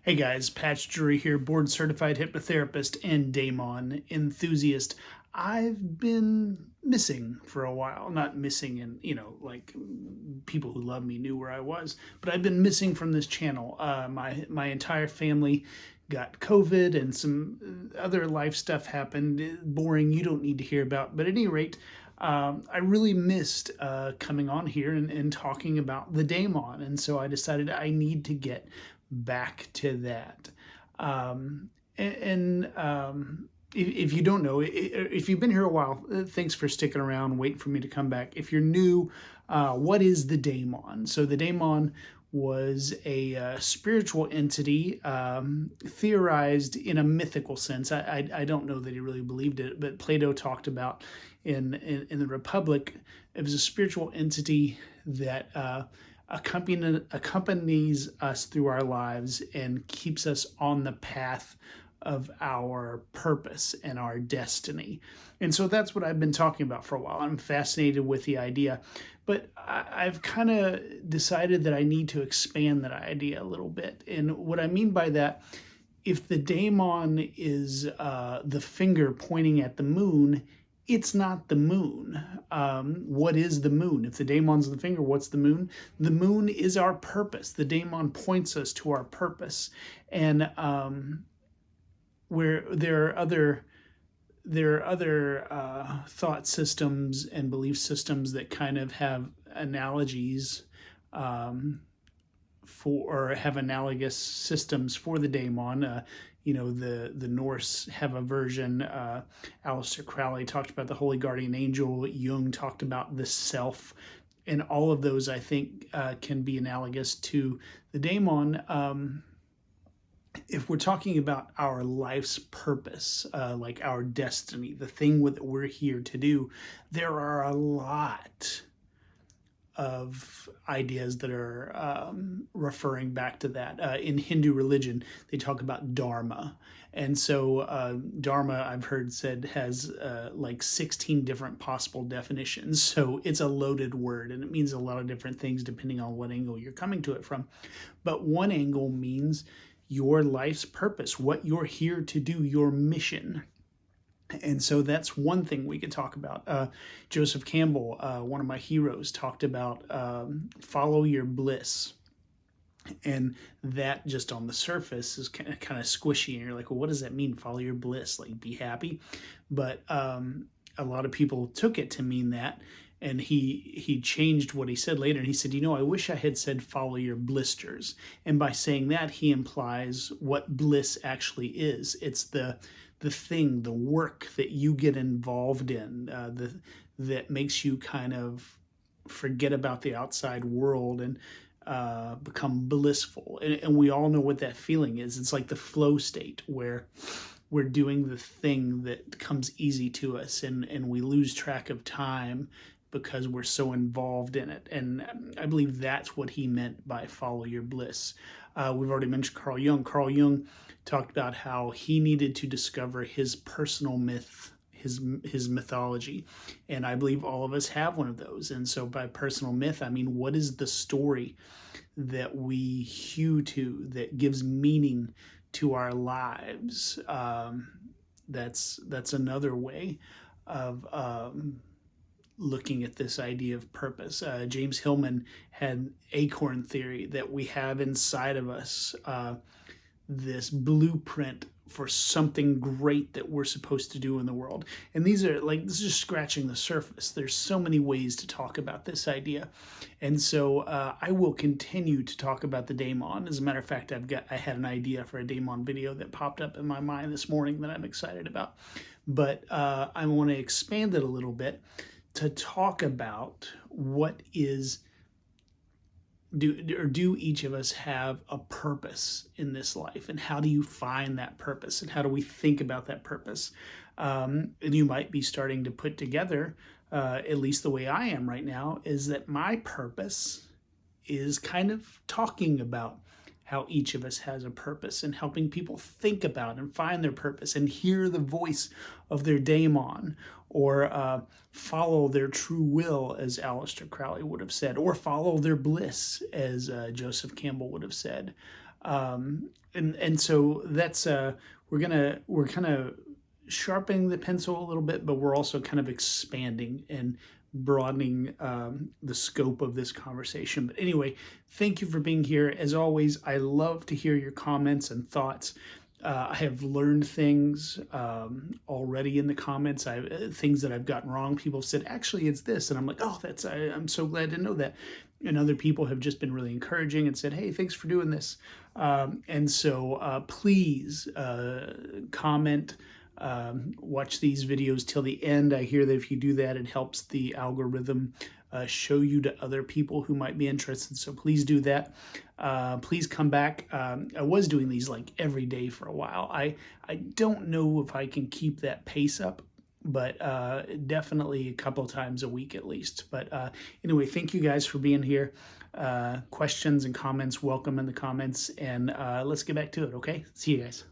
Hey guys, Patch Drury here, board certified hypnotherapist and Daimon enthusiast. I've been missing for a while. Not missing in, like people who love me knew where I was, but I've been missing from this channel. My entire family got COVID and some other life stuff happened. Boring, you don't need to hear about. But at any rate, I really missed coming on here and talking about the Daimon. And so I decided I need to get back to that. Um, if you don't know, if you've been here a while, thanks for sticking around, waiting for me to come back. If you're new, what is the Daimon? So the Daimon was a spiritual entity theorized in a mythical sense. I don't know that he really believed it, but Plato talked about in the Republic, it was a spiritual entity that accompanies us through our lives and keeps us on the path of our purpose and our destiny. And so that's what I've been talking about for a while. I'm fascinated with the idea, but I've kind of decided that I need to expand that idea a little bit. And what I mean by that, if the daemon is the finger pointing at the moon, it's not the moon. What is the moon? If the daemon's the finger, what's the moon? The moon is our purpose. The daemon points us to our purpose. And where there are other thought systems and belief systems that kind of have analogies or have analogous systems for the daemon. The Norse have a version. Aleister Crowley talked about the holy guardian angel. Jung talked about the self, and all of those I think can be analogous to the daemon. If we're talking about our life's purpose, like our destiny, the thing that we're here to do, there are a lot of ideas that are referring back to that. In Hindu religion, they talk about Dharma. And so Dharma, I've heard said, has like 16 different possible definitions. So it's a loaded word and it means a lot of different things depending on what angle you're coming to it from. But one angle means your life's purpose, what you're here to do, your mission. And so that's one thing we could talk about. Joseph Campbell, one of my heroes, talked about follow your bliss. And that just on the surface is kind of squishy. And you're like, well, what does that mean? Follow your bliss, like be happy. But a lot of people took it to mean that. And he changed what he said later. And he said, I wish I had said follow your blisters. And by saying that, he implies what bliss actually is. It's the thing, the work that you get involved in, that makes you kind of forget about the outside world and become blissful. And we all know what that feeling is. It's like the flow state where we're doing the thing that comes easy to us and we lose track of time because we're so involved in it. And I believe that's what he meant by follow your bliss. We've already mentioned Carl Jung. Carl Jung talked about how he needed to discover his personal myth, his mythology. And I believe all of us have one of those. And so by personal myth, I mean, what is the story that we hew to that gives meaning to our lives? That's another way of looking at this idea of purpose. James Hillman had acorn theory, that we have inside of us this blueprint for something great that we're supposed to do in the world. And this is just scratching the surface. There's so many ways to talk about this idea. And so I will continue to talk about the daemon. As a matter of fact, I had an idea for a daemon video that popped up in my mind this morning that I'm excited about. But I want to expand it a little bit to talk about what is, do each of us have a purpose in this life, and how do you find that purpose, and how do we think about that purpose? And you might be starting to put together, at least the way I am right now, is that my purpose is kind of talking about how each of us has a purpose and helping people think about and find their purpose and hear the voice of their daemon, or follow their true will, as Aleister Crowley would have said, or follow their bliss, as Joseph Campbell would have said. And so that's we're kind of sharpening the pencil a little bit, but we're also kind of expanding and broadening the scope of this conversation. But anyway, thank you for being here. As always, I love to hear your comments and thoughts. I have learned things already in the comments. Things that I've gotten wrong. People have said, actually, it's this, and I'm like, oh, I'm so glad to know that. And other people have just been really encouraging and said, hey, thanks for doing this. And so please comment. Watch these videos till the end. I hear that if you do that, it helps the algorithm show you to other people who might be interested. So please do that. Please come back. I was doing these like every day for a while. I don't know if I can keep that pace up, but definitely a couple times a week at least. But anyway, thank you guys for being here. Questions and comments, welcome in the comments, and let's get back to it, okay? See you guys.